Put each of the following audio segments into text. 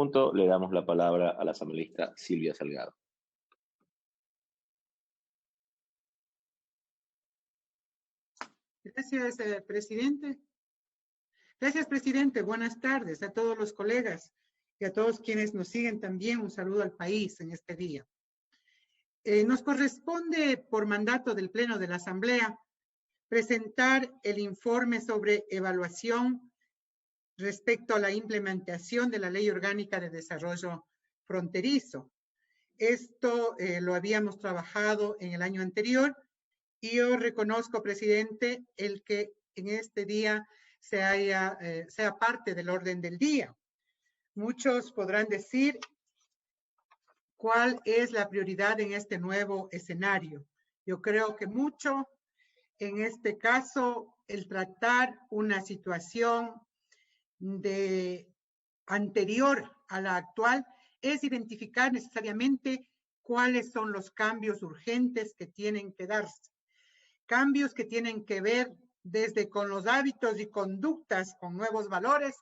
punto le damos la palabra a la asambleísta Silvia Salgado. Gracias, presidente. Gracias, presidente. Buenas tardes a todos los colegas y a todos quienes nos siguen también. Un saludo al país en este día. Nos corresponde, por mandato del Pleno de la Asamblea, presentar el informe sobre evaluación respecto a la implementación de la Ley Orgánica de Desarrollo Fronterizo. Esto lo habíamos trabajado en el año anterior y yo reconozco, presidente, el que en este día sea parte del orden del día. Muchos podrán decir cuál es la prioridad en este nuevo escenario. Yo creo que mucho, en este caso, el tratar una situación anterior a la actual es identificar necesariamente cuáles son los cambios urgentes que tienen que darse. Cambios que tienen que ver desde con los hábitos y conductas, con nuevos valores,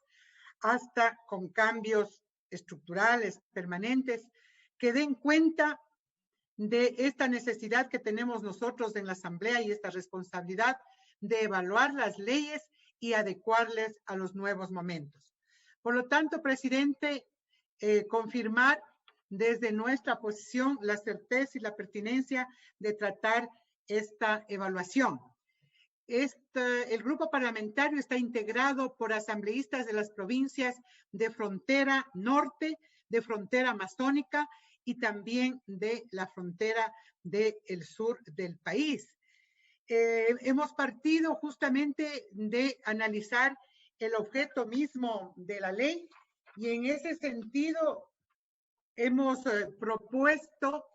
hasta con cambios estructurales, permanentes, que den cuenta de esta necesidad que tenemos nosotros en la Asamblea y esta responsabilidad de evaluar las leyes y adecuarles a los nuevos momentos. Por lo tanto, presidente, confirmar desde nuestra posición la certeza y la pertinencia de tratar esta evaluación. El grupo parlamentario está integrado por asambleístas de las provincias de frontera norte, de frontera amazónica y también de la frontera del sur del país. Hemos partido justamente de analizar el objeto mismo de la ley y en ese sentido hemos propuesto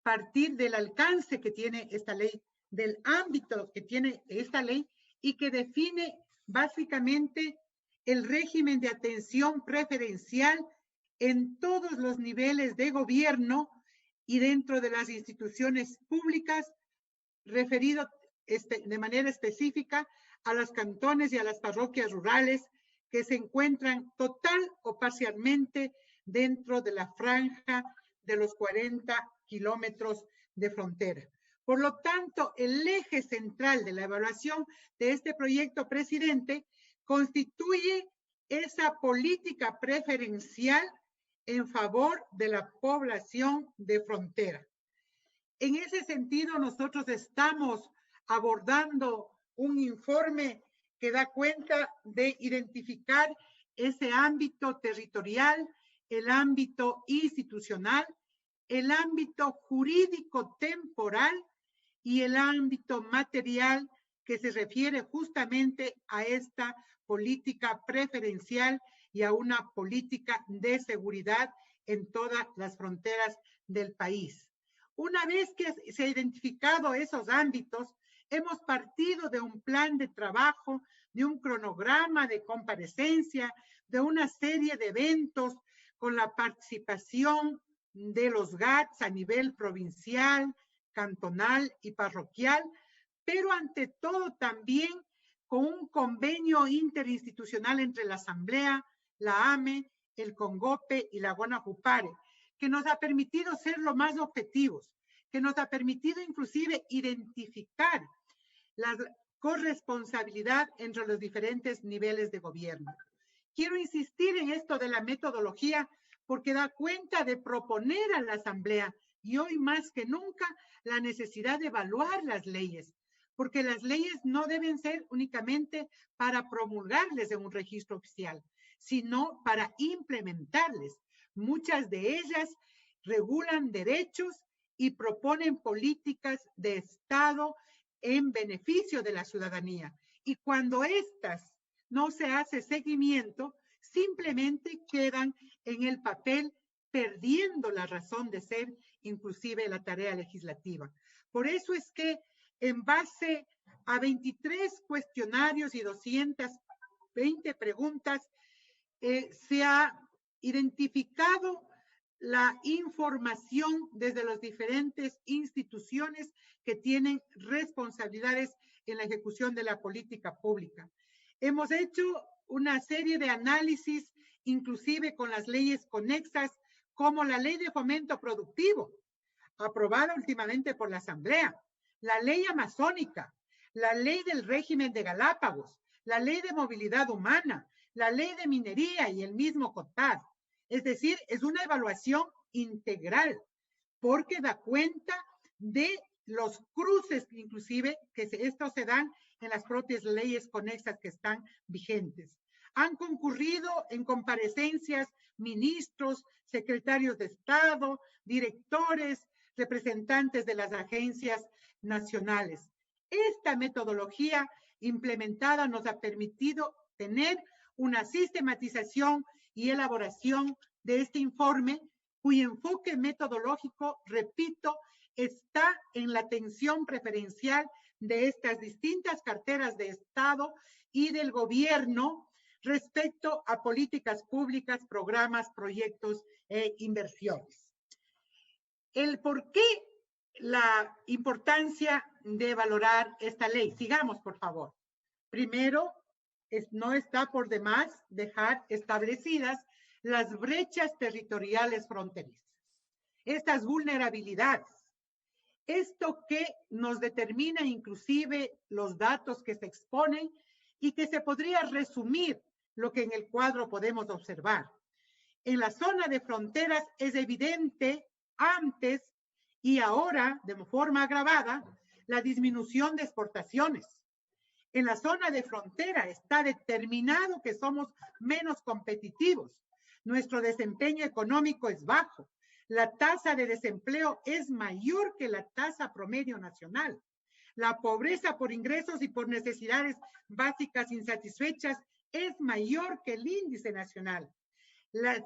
partir del alcance que tiene esta ley, del ámbito que tiene esta ley y que define básicamente el régimen de atención preferencial en todos los niveles de gobierno y dentro de las instituciones públicas, referido de manera específica a los cantones y a las parroquias rurales que se encuentran total o parcialmente dentro de la franja de los 40 kilómetros de frontera. Por lo tanto, el eje central de la evaluación de este proyecto, presidente, constituye esa política preferencial en favor de la población de frontera. En ese sentido, nosotros estamos abordando un informe que da cuenta de identificar ese ámbito territorial, el ámbito institucional, el ámbito jurídico temporal y el ámbito material que se refiere justamente a esta política preferencial y a una política de seguridad en todas las fronteras del país. Una vez que se han identificado esos ámbitos, hemos partido de un plan de trabajo, de un cronograma de comparecencia, de una serie de eventos con la participación de los GATS a nivel provincial, cantonal y parroquial, pero ante todo también con un convenio interinstitucional entre la Asamblea, la AME, el CONGOPE y la Guanajupare, que nos ha permitido ser lo más objetivos, que nos ha permitido inclusive identificar la corresponsabilidad entre los diferentes niveles de gobierno. Quiero insistir en esto de la metodología porque da cuenta de proponer a la Asamblea y hoy más que nunca la necesidad de evaluar las leyes, porque las leyes no deben ser únicamente para promulgarles en un registro oficial, sino para implementarles. Muchas de ellas regulan derechos y proponen políticas de Estado en beneficio de la ciudadanía. Y cuando estas no se hace seguimiento, simplemente quedan en el papel, perdiendo la razón de ser, inclusive la tarea legislativa. Por eso es que en base a 23 cuestionarios y 220 preguntas, se ha identificado la información desde las diferentes instituciones que tienen responsabilidades en la ejecución de la política pública. Hemos hecho una serie de análisis inclusive con las leyes conexas, como la Ley de Fomento Productivo, aprobada últimamente por la Asamblea, la Ley Amazónica, la Ley del Régimen de Galápagos, la Ley de Movilidad Humana, la Ley de Minería y el mismo COTAD. Es decir, es una evaluación integral, porque da cuenta de los cruces, inclusive, que estos se dan en las propias leyes conexas que están vigentes. Han concurrido en comparecencias ministros, secretarios de Estado, directores, representantes de las agencias nacionales. Esta metodología implementada nos ha permitido tener una sistematización y elaboración de este informe, cuyo enfoque metodológico, repito, está en la atención preferencial de estas distintas carteras de Estado y del gobierno respecto a políticas públicas, programas, proyectos e inversiones. El por qué la importancia de valorar esta ley. Sigamos, por favor. Primero, no está por demás dejar establecidas las brechas territoriales fronterizas, estas vulnerabilidades. Esto que nos determina inclusive los datos que se exponen y que se podría resumir lo que en el cuadro podemos observar. En la zona de fronteras es evidente antes y ahora, de forma agravada, la disminución de exportaciones. En la zona de frontera está determinado que somos menos competitivos. Nuestro desempeño económico es bajo. La tasa de desempleo es mayor que la tasa promedio nacional. La pobreza por ingresos y por necesidades básicas insatisfechas es mayor que el índice nacional.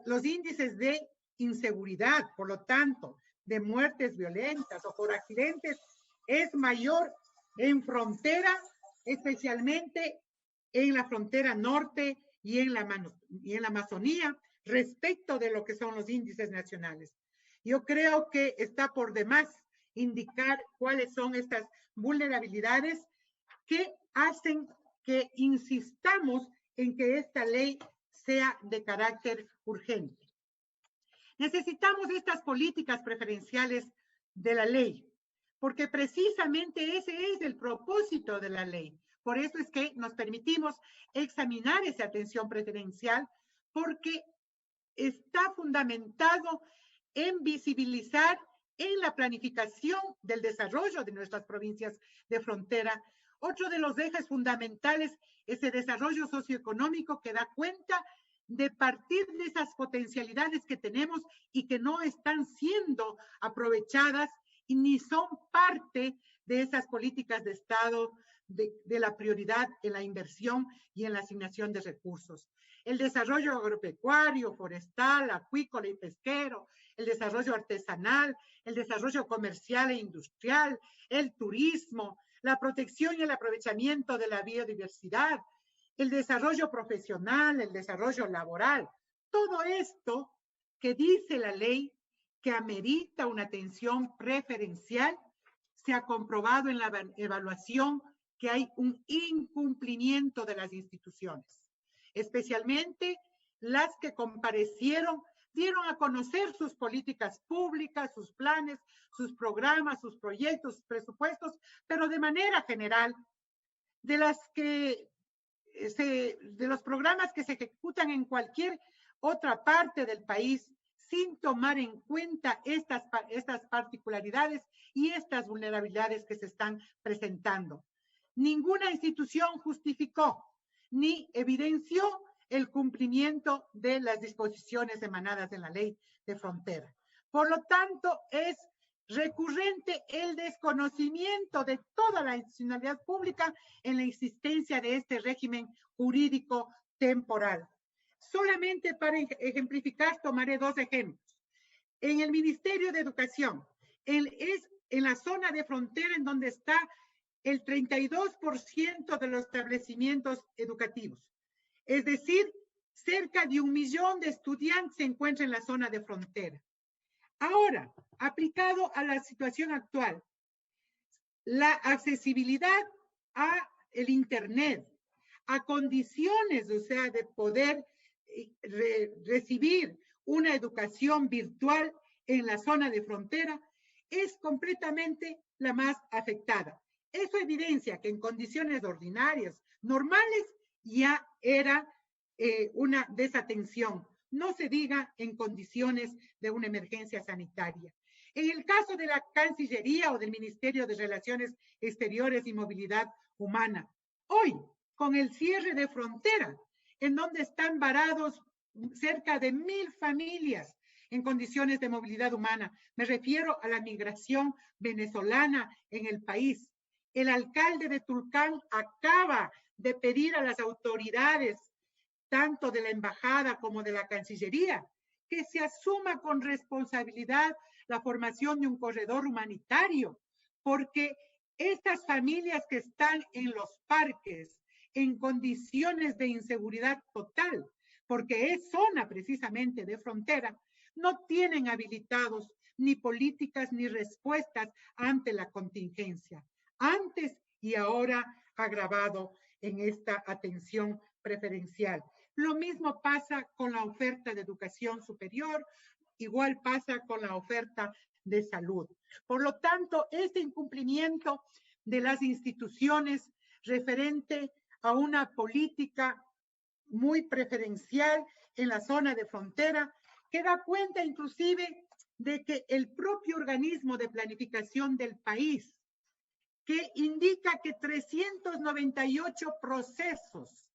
Los índices de inseguridad, por lo tanto, de muertes violentas o por accidentes, es mayor en frontera, especialmente en la frontera norte y en la Amazonía, respecto de lo que son los índices nacionales. Yo creo que está por demás indicar cuáles son estas vulnerabilidades que hacen que insistamos en que esta ley sea de carácter urgente. Necesitamos estas políticas preferenciales de la ley, porque precisamente ese es el propósito de la ley. Por eso es que nos permitimos examinar esa atención preferencial, porque está fundamentado en visibilizar en la planificación del desarrollo de nuestras provincias de frontera. Otro de los ejes fundamentales es el desarrollo socioeconómico que da cuenta de partir de esas potencialidades que tenemos y que no están siendo aprovechadas y ni son parte de esas políticas de Estado de la prioridad en la inversión y en la asignación de recursos. El desarrollo agropecuario, forestal, acuícola y pesquero, el desarrollo artesanal, el desarrollo comercial e industrial, el turismo, la protección y el aprovechamiento de la biodiversidad, el desarrollo profesional, el desarrollo laboral. Todo esto que dice la ley que amerita una atención preferencial, se ha comprobado en la evaluación que hay un incumplimiento de las instituciones, especialmente las que comparecieron, dieron a conocer sus políticas públicas, sus planes, sus programas, sus proyectos, sus presupuestos, pero de manera general, de los programas que se ejecutan en cualquier otra parte del país, sin tomar en cuenta estas particularidades y estas vulnerabilidades que se están presentando. Ninguna institución justificó ni evidenció el cumplimiento de las disposiciones emanadas en la ley de frontera. Por lo tanto, es recurrente el desconocimiento de toda la institucionalidad pública en la existencia de este régimen jurídico temporal. Solamente para ejemplificar, tomaré dos ejemplos. En el Ministerio de Educación, es en la zona de frontera en donde está el 32% de los establecimientos educativos. Es decir, cerca de 1 millón de estudiantes se encuentran en la zona de frontera. Ahora, aplicado a la situación actual, la accesibilidad a el Internet, a condiciones, o sea, de poder recibir una educación virtual en la zona de frontera es completamente la más afectada. Eso evidencia que en condiciones ordinarias, normales, ya era una desatención. No se diga en condiciones de una emergencia sanitaria. En el caso de la Cancillería o del Ministerio de Relaciones Exteriores y Movilidad Humana, hoy, con el cierre de frontera, en donde están varados cerca de 1,000 familias en condiciones de movilidad humana. Me refiero a la migración venezolana en el país. El alcalde de Tulcán acaba de pedir a las autoridades, tanto de la embajada como de la Cancillería, que se asuma con responsabilidad la formación de un corredor humanitario, porque estas familias que están en los parques en condiciones de inseguridad total, porque es zona precisamente de frontera, no tienen habilitados ni políticas ni respuestas ante la contingencia. Antes y ahora agravado en esta atención preferencial. Lo mismo pasa con la oferta de educación superior, igual pasa con la oferta de salud. Por lo tanto, este incumplimiento de las instituciones referente a una política muy preferencial en la zona de frontera, que da cuenta inclusive de que el propio organismo de planificación del país, que indica que 398 procesos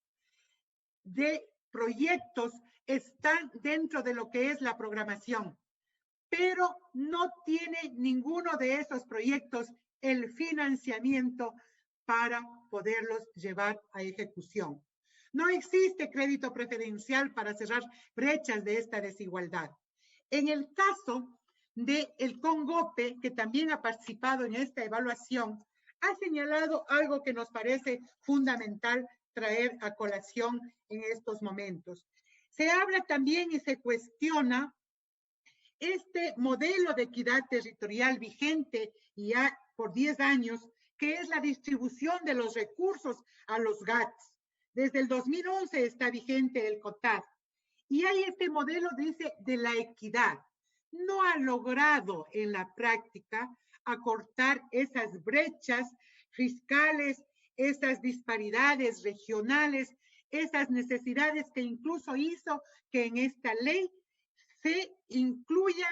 de proyectos están dentro de lo que es la programación, pero no tiene ninguno de esos proyectos el financiamiento para poderlos llevar a ejecución. No existe crédito preferencial para cerrar brechas de esta desigualdad. En el caso del CONGOPE, que también ha participado en esta evaluación, ha señalado algo que nos parece fundamental traer a colación en estos momentos. Se habla también y se cuestiona este modelo de equidad territorial vigente ya por 10 años, que es la distribución de los recursos a los GATS. Desde el 2011 está vigente el COTAD. Y hay este modelo, dice, de la equidad. No ha logrado en la práctica acortar esas brechas fiscales, esas disparidades regionales, esas necesidades que incluso hizo que en esta ley se incluya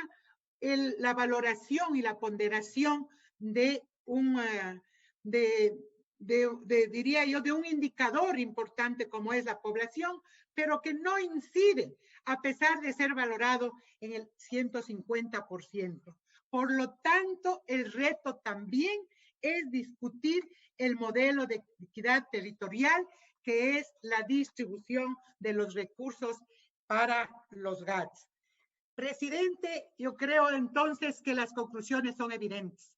la valoración y la ponderación de un, diría yo, de un indicador importante como es la población, pero que no incide a pesar de ser valorado en el 150%. Por lo tanto, el reto también es discutir el modelo de equidad territorial, que es la distribución de los recursos para los GATS. Presidente, yo creo entonces que las conclusiones son evidentes.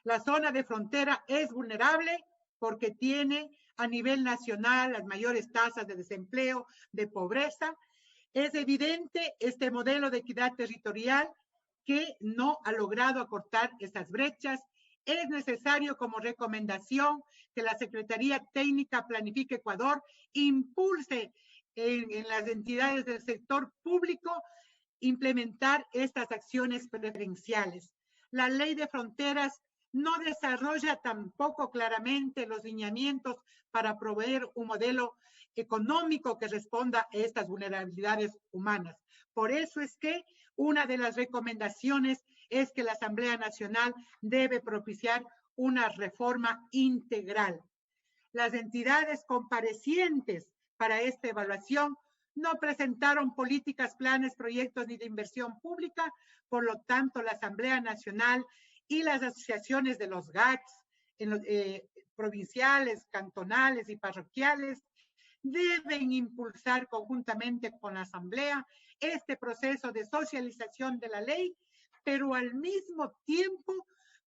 La zona de frontera es vulnerable porque tiene a nivel nacional las mayores tasas de desempleo, de pobreza. Es evidente este modelo de equidad territorial que no ha logrado acortar esas brechas. Es necesario como recomendación que la Secretaría Técnica Planifique Ecuador impulse en las entidades del sector público implementar estas acciones preferenciales. La ley de fronteras no desarrolla tampoco claramente los lineamientos para proveer un modelo económico que responda a estas vulnerabilidades humanas. Por eso es que una de las recomendaciones es que la Asamblea Nacional debe propiciar una reforma integral. Las entidades comparecientes para esta evaluación no presentaron políticas, planes, proyectos ni de inversión pública. Por lo tanto, la Asamblea Nacional y las asociaciones de los GATS provinciales, cantonales y parroquiales deben impulsar conjuntamente con la Asamblea este proceso de socialización de la ley, pero al mismo tiempo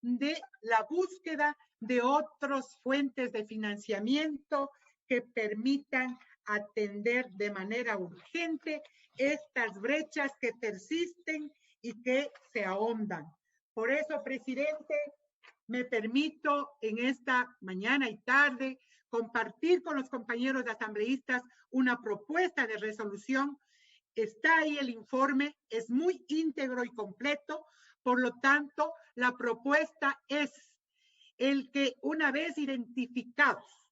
de la búsqueda de otras fuentes de financiamiento que permitan atender de manera urgente estas brechas que persisten y que se ahondan. Por eso, presidente, me permito en esta mañana y tarde compartir con los compañeros asambleístas una propuesta de resolución está ahí el informe, es muy íntegro y completo, por lo tanto, la propuesta es el que una vez identificados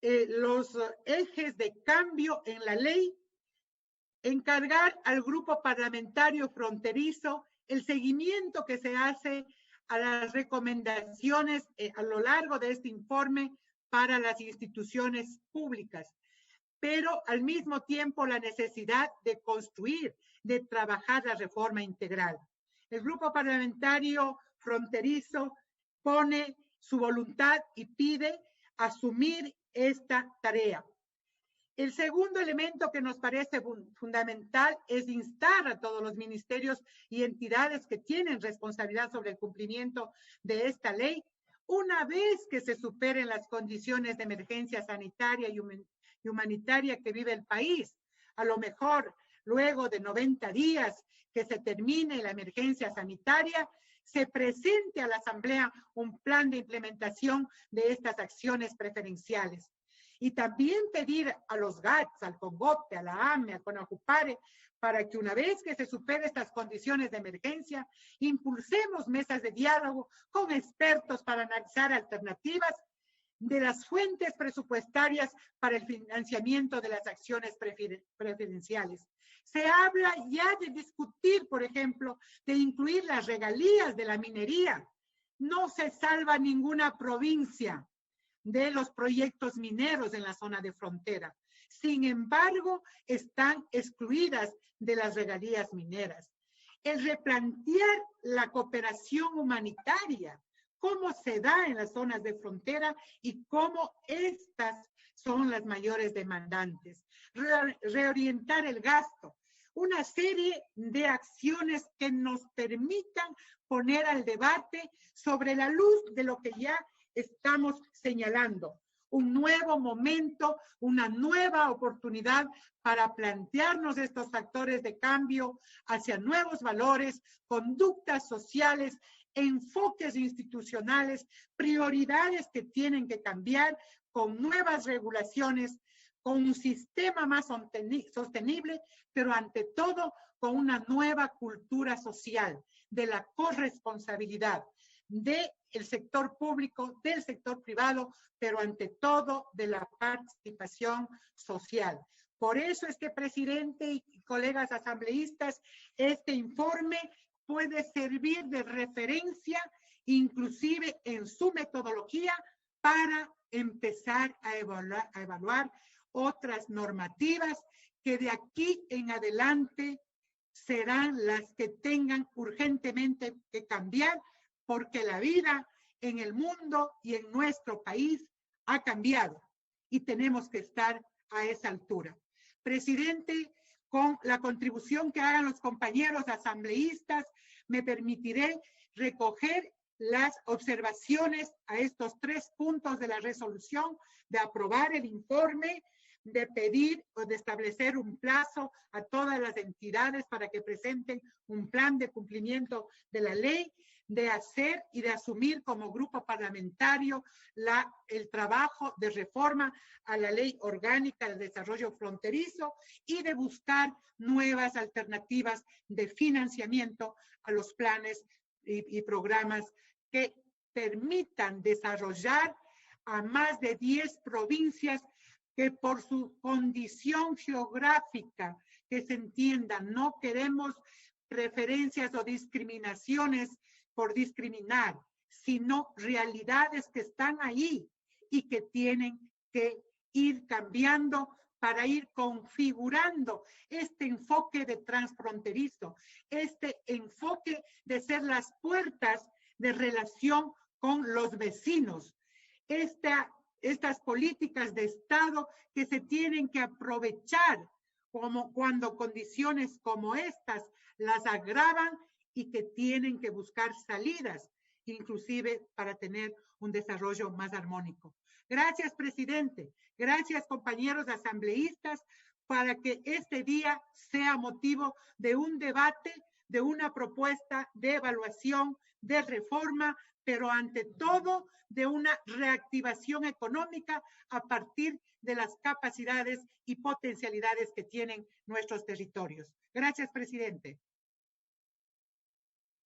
los ejes de cambio en la ley, encargar al grupo parlamentario fronterizo el seguimiento que se hace a las recomendaciones a lo largo de este informe para las instituciones públicas, pero al mismo tiempo la necesidad de construir, de trabajar la reforma integral. El grupo parlamentario fronterizo pone su voluntad y pide asumir esta tarea. El segundo elemento que nos parece fundamental es instar a todos los ministerios y entidades que tienen responsabilidad sobre el cumplimiento de esta ley, una vez que se superen las condiciones de emergencia sanitaria y humanitaria que vive el país, a lo mejor luego de 90 días que se termine la emergencia sanitaria, se presente a la Asamblea un plan de implementación de estas acciones preferenciales. Y también pedir a los GATS, al CONGOPE, a la AME, al CONAJUPARE, para que una vez que se superen estas condiciones de emergencia, impulsemos mesas de diálogo con expertos para analizar alternativas de las fuentes presupuestarias para el financiamiento de las acciones preferenciales. Se habla ya de discutir, por ejemplo, de incluir las regalías de la minería. No se salva ninguna provincia de los proyectos mineros en la zona de frontera. Sin embargo, están excluidas de las regalías mineras. El replantear la cooperación humanitaria, cómo se da en las zonas de frontera y cómo estas son las mayores demandantes. Reorientar el gasto. Una serie de acciones que nos permitan poner al debate sobre la luz de lo que ya estamos señalando. Un nuevo momento, una nueva oportunidad para plantearnos estos factores de cambio hacia nuevos valores, conductas sociales, enfoques institucionales, prioridades que tienen que cambiar con nuevas regulaciones, con un sistema más sostenible, pero ante todo con una nueva cultura social de la corresponsabilidad del sector público, del sector privado, pero ante todo de la participación social. Por eso es que, presidente y colegas asambleístas, este informe puede servir de referencia, inclusive en su metodología, para empezar a evaluar otras normativas que de aquí en adelante serán las que tengan urgentemente que cambiar, porque la vida en el mundo y en nuestro país ha cambiado y tenemos que estar a esa altura. Presidente, con la contribución que hagan los compañeros asambleístas, me permitiré recoger las observaciones a estos 3 puntos de la resolución, de aprobar el informe, de pedir o de establecer un plazo a todas las entidades para que presenten un plan de cumplimiento de la ley, de hacer y de asumir como grupo parlamentario el trabajo de reforma a la ley orgánica del desarrollo fronterizo y de buscar nuevas alternativas de financiamiento a los planes y programas que permitan desarrollar a más de 10 provincias que por su condición geográfica, que se entienda, no queremos preferencias o discriminaciones por discriminar, sino realidades que están ahí y que tienen que ir cambiando para ir configurando este enfoque de transfronterizo, este enfoque de ser las puertas de relación con los vecinos, estas políticas de Estado que se tienen que aprovechar como cuando condiciones como estas las agravan y que tienen que buscar salidas, inclusive para tener un desarrollo más armónico. Gracias, presidente. Gracias, compañeros asambleístas, para que este día sea motivo de un debate de una propuesta de evaluación, de reforma, pero ante todo de una reactivación económica a partir de las capacidades y potencialidades que tienen nuestros territorios. Gracias, presidente.